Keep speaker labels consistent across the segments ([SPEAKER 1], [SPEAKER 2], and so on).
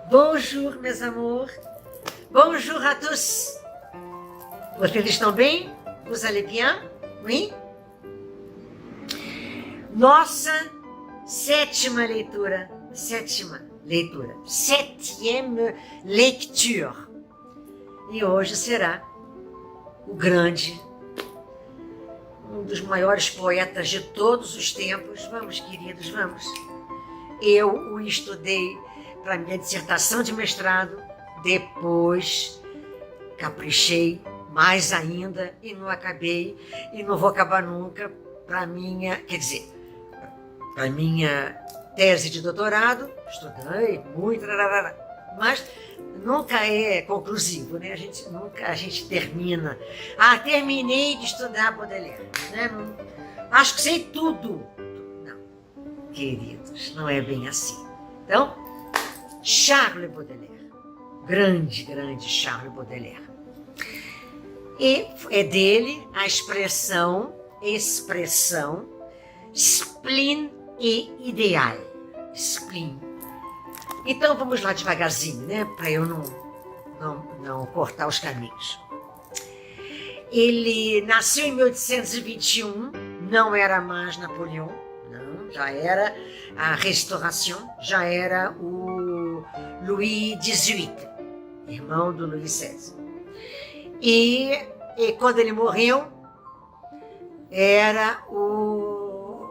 [SPEAKER 1] Bonjour, mes amours. Bonjour à tous. Vocês estão bem? Vous allez bien? Oui? Nossa sétima leitura. Septième lecture. E hoje será o grande, um dos maiores poetas de todos os tempos. Vamos, queridos, vamos. Eu o estudei para minha dissertação de mestrado, depois caprichei mais ainda e não acabei, e não vou acabar nunca para minha, para minha tese de doutorado. Estudei muito, mas nunca é conclusivo, né? A gente termina. Terminei de estudar Baudelaire, né? Acho que sei tudo. Não, queridos, não é bem assim. Então, Charles Baudelaire, grande Charles Baudelaire. E é dele a expressão spleen e ideal. Spleen. Então vamos lá devagarzinho, né? Para eu não cortar os caminhos. Ele nasceu em 1821, não era mais Napoleão, não, já era a Restauration, já era o Louis XVIII, irmão do Louis XVI. E quando ele morreu, era o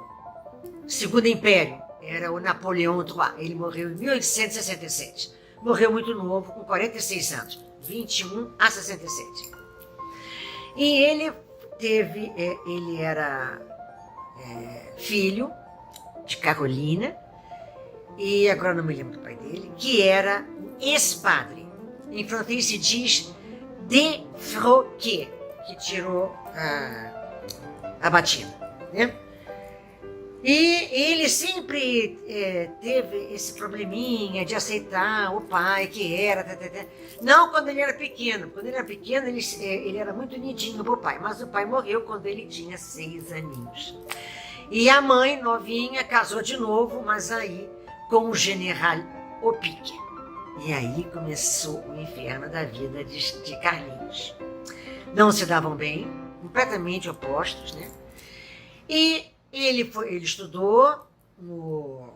[SPEAKER 1] Segundo Império, era o Napoleão III. Ele morreu em 1867. Morreu muito novo, com 46 anos, 21 a 67. E ele era filho de Carolina, e agora não me lembro do pai dele, que era um ex-padre. Em francês se diz defroqué, que tirou a batida, né? E ele sempre teve esse probleminha de aceitar o pai que era... Não quando ele era pequeno. Quando ele era pequeno, ele era muito unidinho pro pai. Mas o pai morreu quando ele tinha 6 aninhos. E a mãe, novinha, casou de novo, mas aí com o general Opique. E aí começou o inferno da vida de Carlinhos. Não se davam bem, completamente opostos, né? E ele estudou no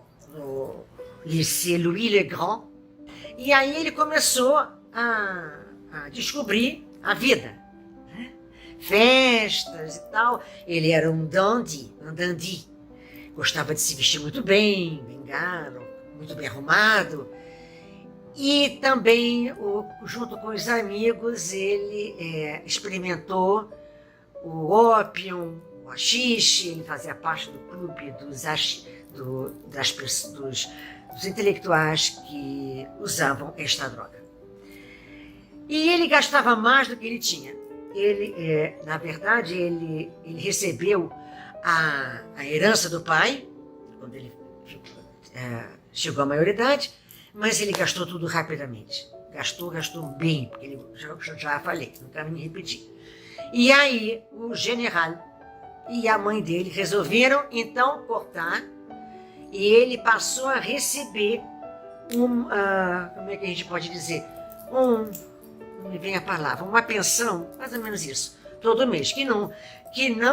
[SPEAKER 1] Lycée Louis le Grand, e aí ele começou a descobrir a vida, né? Festas e tal. Ele era um dandy, gostava de se vestir muito bem, bengala, muito bem arrumado. E também, junto com os amigos, ele experimentou o ópio, o haxixe. Ele fazia parte do clube dos intelectuais que usavam esta droga. E ele gastava mais do que ele tinha. Na verdade, ele recebeu a herança do pai, quando ele chegou à maioridade, mas ele gastou tudo rapidamente. Gastou bem, porque ele já falei, não quero me repetir. E aí o general e a mãe dele resolveram então cortar, e ele passou a receber como é que a gente pode dizer? Não me vem a palavra, uma pensão, mais ou menos isso, todo mês, que não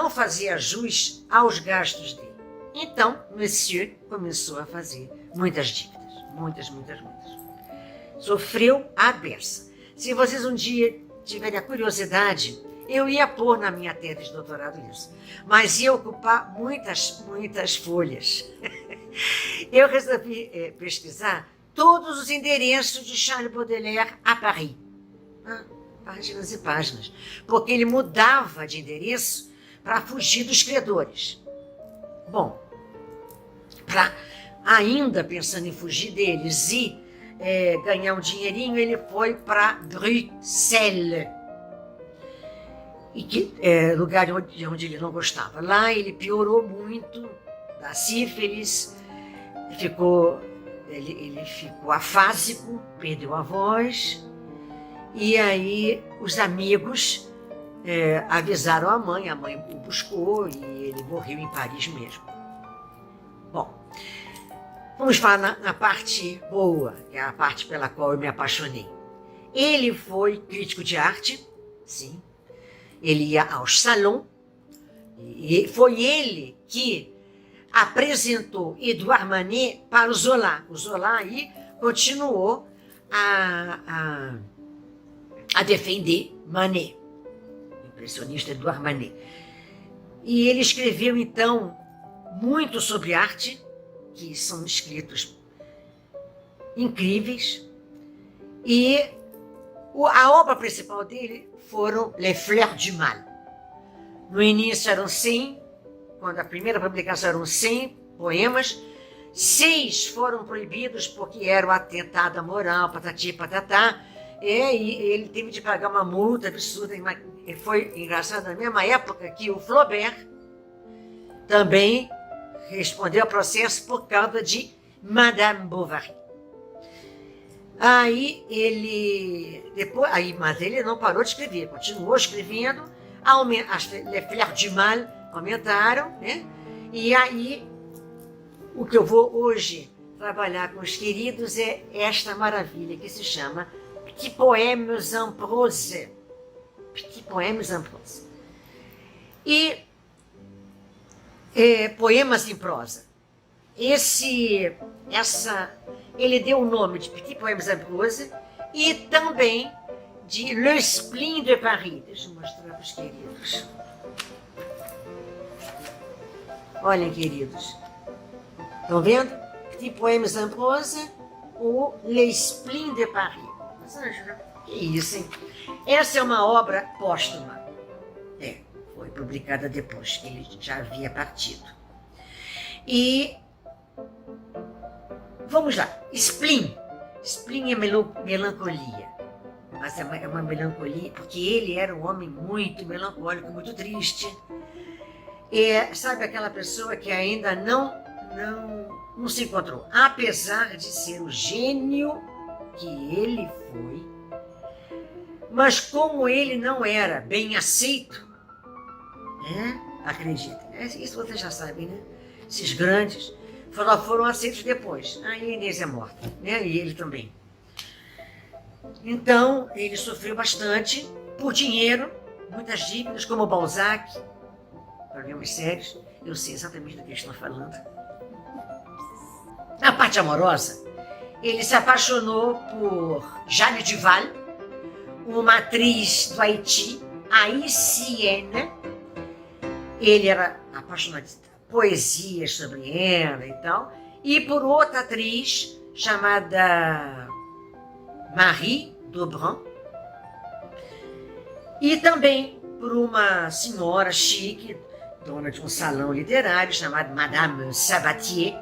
[SPEAKER 1] fazia jus aos gastos dele. Então, Monsieur começou a fazer muitas dívidas. Muitas. Sofreu a beça. Se vocês um dia tiverem a curiosidade, eu ia pôr na minha tese de doutorado isso, mas ia ocupar muitas folhas. Eu resolvi pesquisar todos os endereços de Charles Baudelaire a Paris. Páginas e páginas. Porque ele mudava de endereço para fugir dos credores. Bom, ainda pensando em fugir deles e ganhar um dinheirinho, ele foi para Bruxelas, lugar de onde ele não gostava. Lá ele piorou muito da sífilis, ele ficou afásico, perdeu a voz, e aí os amigos avisaram a mãe o buscou e ele morreu em Paris mesmo. Bom, Vamos falar na parte boa, que é a parte pela qual eu me apaixonei. Ele foi crítico de arte, sim. Ele ia aos salões, e foi ele que apresentou Edouard Manet para o Zola. O Zola aí continuou a defender Manet, o impressionista Edouard Manet. E ele escreveu, então, muito sobre arte, que são escritos incríveis, e a obra principal dele foram Les Fleurs du Mal. No início eram 100, quando a primeira publicação eram 100 poemas, 6 foram proibidos porque era um atentado à moral, patati patatá, e ele teve de pagar uma multa absurda. Foi engraçado, na mesma época que o Flaubert também respondeu ao processo por causa de Madame Bovary. Mas ele não parou de escrever, continuou escrevendo, as Fleurs du Mal aumentaram, né? E aí, o que eu vou hoje trabalhar com os queridos é esta maravilha que se chama Petits Poèmes en Prose. Petits Poèmes en Prose. E poemas em prosa. Ele deu o nome de Petits Poèmes en Prose e também de Le Spleen de Paris. Deixa eu mostrar para os queridos. Olhem, queridos. Estão vendo? Petits Poèmes en Prose ou Le Spleen de Paris. Que isso, hein? Essa é uma obra póstuma. Foi publicada depois que ele já havia partido. E vamos lá. Spleen. Spleen é melancolia. Mas é uma melancolia porque ele era um homem muito melancólico, muito triste. Sabe aquela pessoa que ainda não se encontrou. Apesar de ser o gênio que ele foi, mas como ele não era bem aceito, acredita, isso vocês já sabem, né? Esses grandes foram aceitos depois. Aí a Inês é morta, né? E ele também. Então, ele sofreu bastante por dinheiro, muitas dívidas, como Balzac, problemas sérios. Eu sei exatamente do que eles estão falando. Na parte amorosa, ele se apaixonou por Jane Duval, uma atriz do Haiti, haitiana. Ele era apaixonado por poesias sobre ela e tal. E por outra atriz chamada Marie Dobrand. E também por uma senhora chique, dona de um salão literário, chamada Madame Sabatier.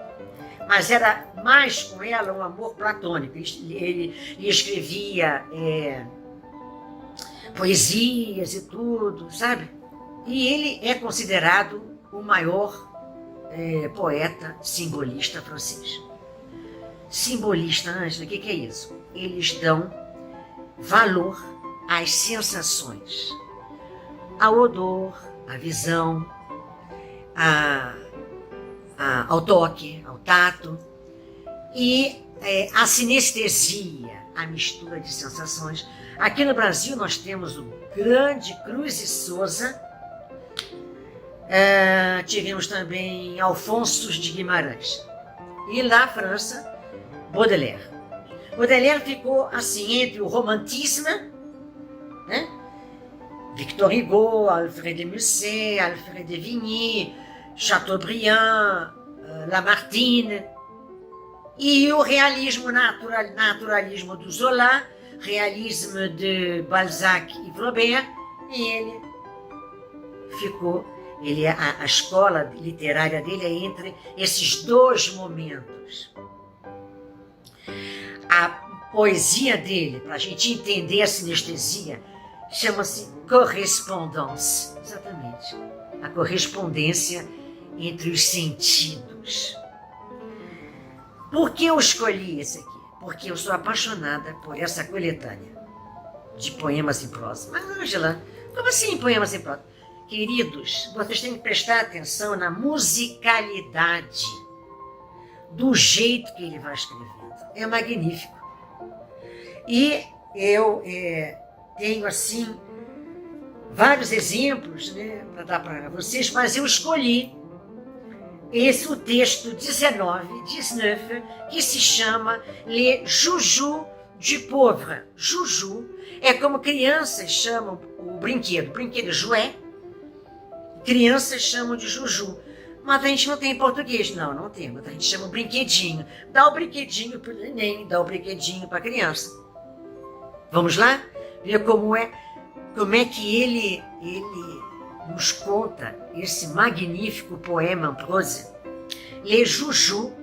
[SPEAKER 1] Mas era mais com ela um amor platônico. Ele escrevia poesias e tudo, sabe? E ele é considerado o maior poeta simbolista francês. Simbolista, Ângela, o que é isso? Eles dão valor às sensações, ao odor, à visão, ao toque, ao tato e a sinestesia, a mistura de sensações. Aqui no Brasil nós temos o grande Cruz e Souza, tivemos também Alfonso de Guimarães e na França, Baudelaire. Baudelaire ficou assim entre o romantismo, né? Victor Hugo, Alfred de Musset, Alfred de Vigny, Chateaubriand, Lamartine, e o realismo naturalismo do Zola, realismo de Balzac e Flaubert, e ele ficou, a escola literária dele é entre esses dois momentos. A poesia dele, para a gente entender a sinestesia, chama-se correspondance, exatamente, a correspondência entre os sentidos. Por que eu escolhi esse aqui? Porque eu sou apaixonada por essa coletânea de poemas em prosa. Mas, Ângela, como assim poemas em prosa? Queridos, vocês têm que prestar atenção na musicalidade do jeito que ele vai escrevendo. É magnífico. E eu tenho, assim, vários exemplos, né, para dar para vocês, mas eu escolhi esse, o texto 19, que se chama Les Joujoux du Pauvre. Juju é como crianças chamam o brinquedo jouet, crianças chamam de juju. Mas a gente não tem em português, não temos. A gente chama brinquedinho. Dá o brinquedinho para o neném, dá o brinquedinho para a criança. Vamos lá? Ver como é que ele nos conta esse magnífico poema em prosa. Les Joujoux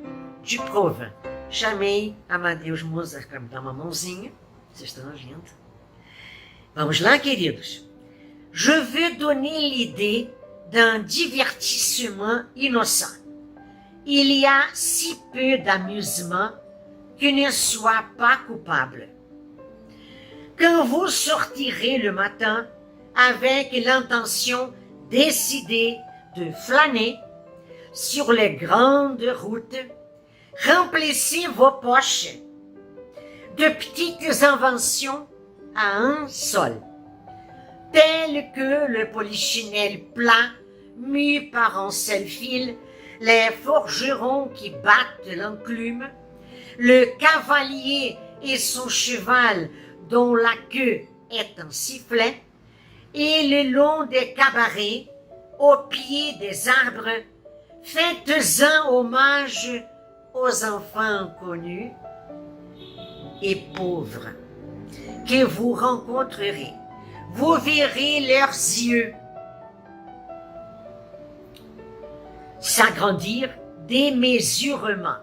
[SPEAKER 1] du Pauvre. Chamei Amadeus Mozart para me dar uma mãozinha. Vocês estão ouvindo? Vamos lá, queridos? Je veux donner l'idée d'un divertissement innocent. Il y a si peu d'amusement que ne soit pas coupable. Quand vous sortirez le matin avec l'intention décidée de flâner sur les grandes routes, remplissez vos poches de petites inventions à un sol, telles que le polichinelle plat mu par un seul fil, les forgerons qui battent l'enclume, le cavalier et son cheval dont la queue est un sifflet, et le long des cabarets, au pied des arbres, faites-en hommage aux enfants inconnus et pauvres que vous rencontrerez. Vous verrez leurs yeux s'agrandir démesurément.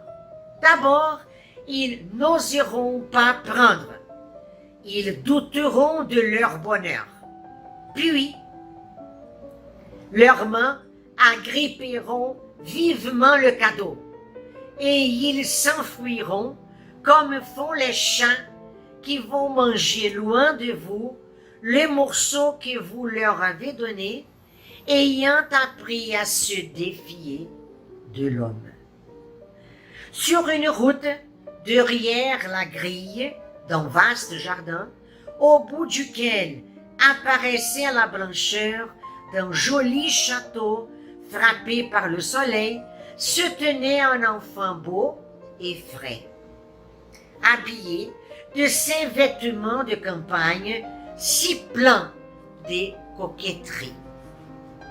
[SPEAKER 1] D'abord, ils n'oseront pas prendre. Ils douteront de leur bonheur. Puis, leurs mains agripperont vivement le cadeau et ils s'enfuiront comme font les chiens qui vont manger loin de vous le morceau que vous leur avez donné, ayant appris à se défier de l'homme. Sur une route, derrière la grille d'un vaste jardin, au bout duquel apparaissait la blancheur d'un joli château frappé par le soleil, se tenait un enfant beau et frais, habillé de ses vêtements de campagne si pleins de coquetterie.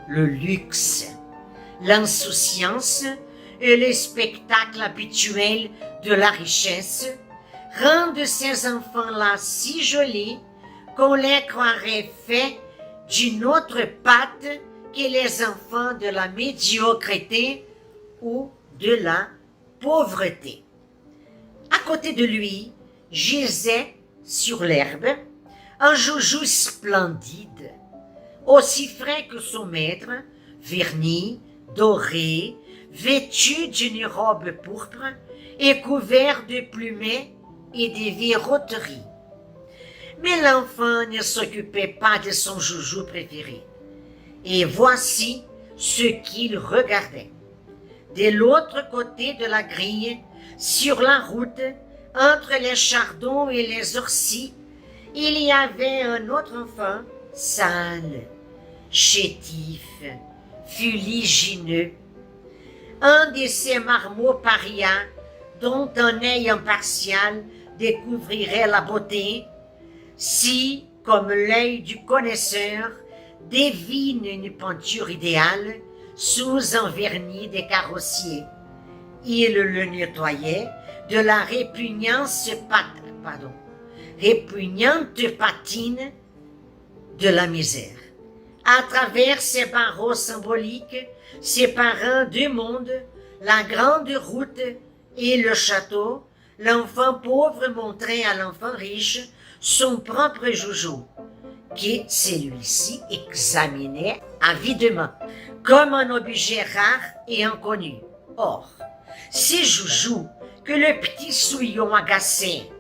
[SPEAKER 1] Le luxe, l'insouciance et le spectacle habituel de la richesse rendent ces enfants-là si jolis qu'on les croirait faits d'une autre pâte que les enfants de la médiocrité ou de la pauvreté. À côté de lui gisait sur l'herbe un joujou splendide, aussi frais que son maître, verni, doré, vêtu d'une robe pourpre et couvert de plumets et de verroteries. Mais l'enfant ne s'occupait pas de son joujou préféré. Et voici ce qu'il regardait. De l'autre côté de la grille, sur la route, entre les chardons et les orties, il y avait un autre enfant, sale, chétif, fuligineux, un de ces marmots parias dont un œil impartial découvrirait la beauté, si, comme l'œil du connaisseur, devine une peinture idéale sous un vernis de carrossier. Il le nettoyait de la répugnante patine de la misère. À travers ces barreaux symboliques séparant deux mondes, la grande route et le château, l'enfant pauvre montrait à l'enfant riche son propre joujou, que celui-ci examinait avidement, comme un objet rare et inconnu. Or, ces joujous que le petit souillon agacé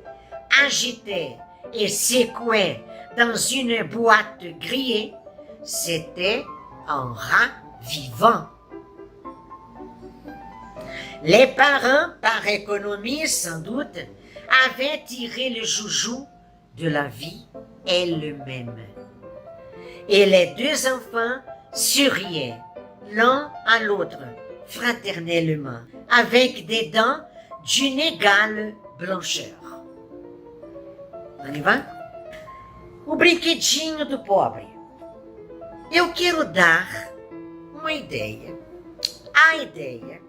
[SPEAKER 1] agitait et secouait dans une boîte grillée, c'était un rat vivant. Les parents, par économie sans doute, avaient tiré le joujou de la vie elle-même. Et les deux enfants souriaient l'un à l'autre, fraternellement, avec des dents d'une égale blancheur. On y va? O brinquedinho do pobre. Eu quero dar uma ideia, a ideia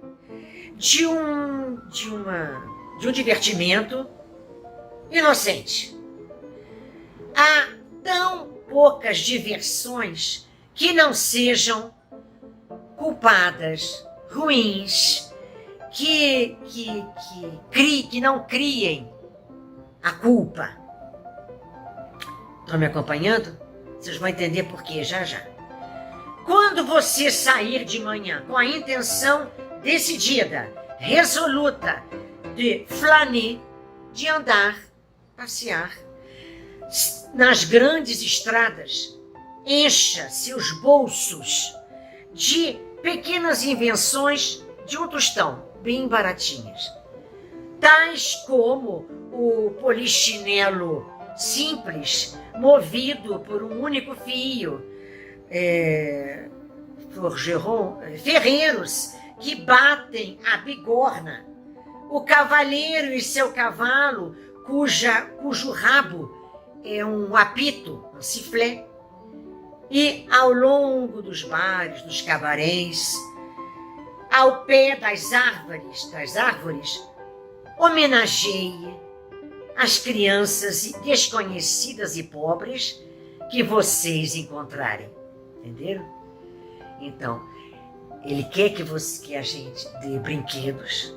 [SPEAKER 1] de um divertimento inocente. Há tão poucas diversões que não sejam culpadas, ruins, que não criem a culpa. Estão me acompanhando? Vocês vão entender por quê já já. Quando você sair de manhã com a intenção decidida, resoluta, de flâner, de andar, passear, nas grandes estradas, encha seus bolsos de pequenas invenções de um tostão, bem baratinhas, tais como o polichinelo simples, movido por um único fio, ferreiros que batem a bigorna, o cavaleiro e seu cavalo, cujo rabo é um apito, um sifflet, e ao longo dos bares, dos cabarés, ao pé das árvores, homenageie as crianças desconhecidas e pobres que vocês encontrarem. Entenderam? Então, ele quer que a gente dê brinquedos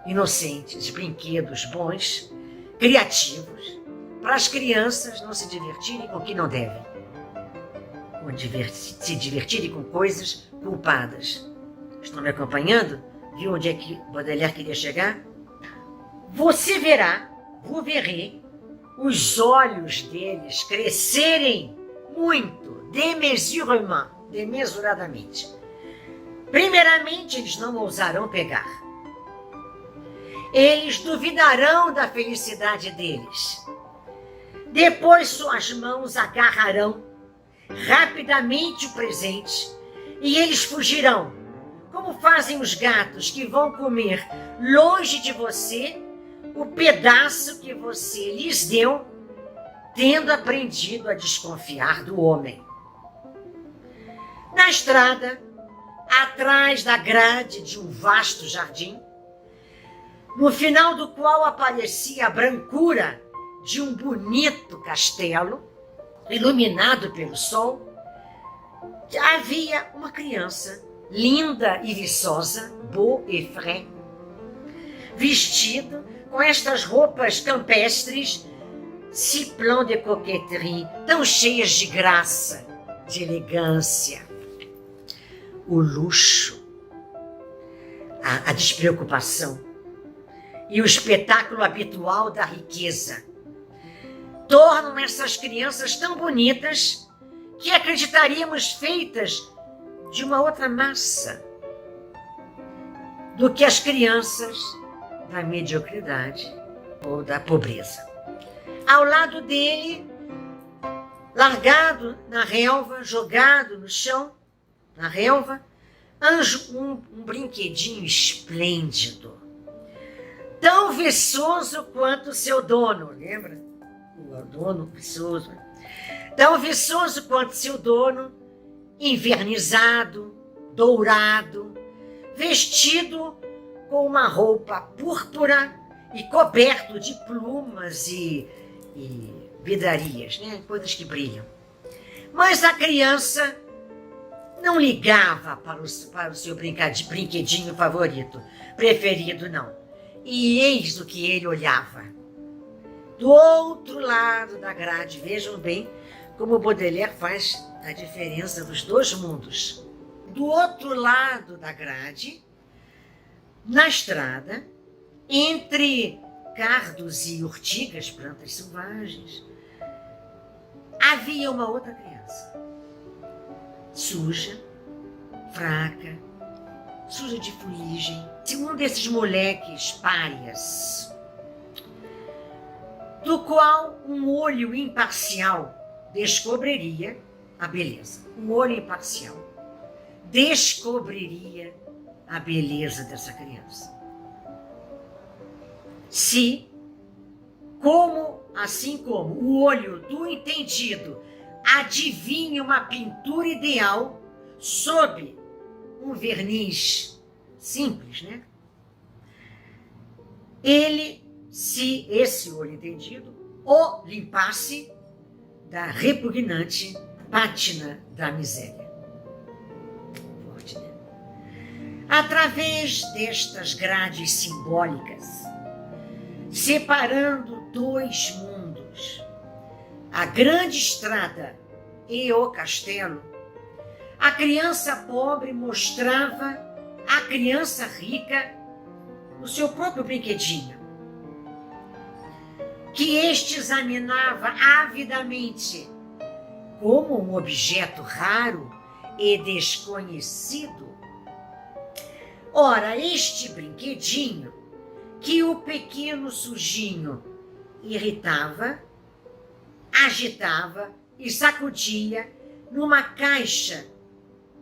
[SPEAKER 1] inocentes, brinquedos bons, criativos, para as crianças não se divertirem com o que não devem. Ou se divertirem com coisas culpadas. Estão me acompanhando? Viu onde é que Baudelaire queria chegar? Você verá, vous verrez, os olhos deles crescerem muito, desmesuradamente. Primeiramente, eles não ousarão pegar. Eles duvidarão da felicidade deles. Depois suas mãos agarrarão rapidamente o presente e eles fugirão, como fazem os gatos que vão comer longe de você o pedaço que você lhes deu, tendo aprendido a desconfiar do homem. Na estrada, atrás da grade de um vasto jardim, no final do qual aparecia a brancura de um bonito castelo, iluminado pelo sol, havia uma criança linda e viçosa, beau et frais, vestido com estas roupas campestres, si plein de coquetterie, tão cheias de graça, de elegância. O luxo, a despreocupação e o espetáculo habitual da riqueza tornam essas crianças tão bonitas que acreditaríamos feitas de uma outra massa do que as crianças da mediocridade ou da pobreza. Ao lado dele, largado na relva, jogado no chão, na relva, um brinquedinho esplêndido, tão viçoso quanto seu dono, lembra? O dono viçoso. Tão viçoso quanto seu dono, invernizado, dourado, vestido com uma roupa púrpura e coberto de plumas e vidrarias, né? Coisas que brilham. Mas a criança não ligava para o seu brinquedinho favorito, preferido não. E eis o que ele olhava. Do outro lado da grade, vejam bem como Baudelaire faz a diferença dos dois mundos. Do outro lado da grade, na estrada, entre cardos e urtigas, plantas selvagens, havia uma outra criança, suja, fraca, suja de fuligem. Se um desses moleques párias, do qual um olho imparcial descobriria a beleza. Um olho imparcial descobriria a beleza dessa criança. Se, assim como o olho do entendido adivinha uma pintura ideal sob um verniz simples, né? Se esse olho entendido o limpasse da repugnante pátina da miséria. Forte, né? Através destas grades simbólicas, separando dois mundos, a grande estrada e o castelo, a criança pobre mostrava à criança rica o seu próprio brinquedinho, que este examinava avidamente como um objeto raro e desconhecido. Ora, este brinquedinho que o pequeno sujinho irritava, agitava e sacudia numa caixa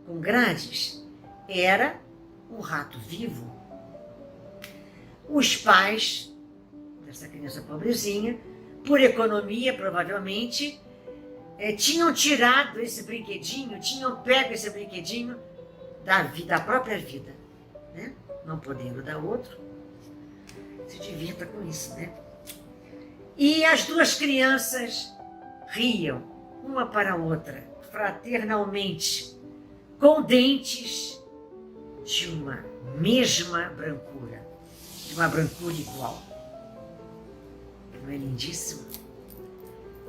[SPEAKER 1] com grades, era um rato vivo. Os pais dessa criança pobrezinha, por economia provavelmente, tinham tirado esse brinquedinho, tinham pego esse brinquedinho da própria vida, né? Não podendo dar outro, se divirta com isso, né? E as duas crianças riam, uma para a outra, fraternalmente, com dentes de uma mesma brancura, de uma brancura igual. Não é lindíssimo?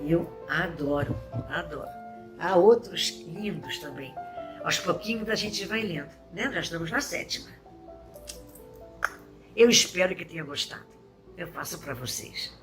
[SPEAKER 1] Eu adoro, adoro. Há outros lindos também. Aos pouquinhos a gente vai lendo, né? Já estamos na 7ª. Eu espero que tenha gostado. Eu faço para vocês.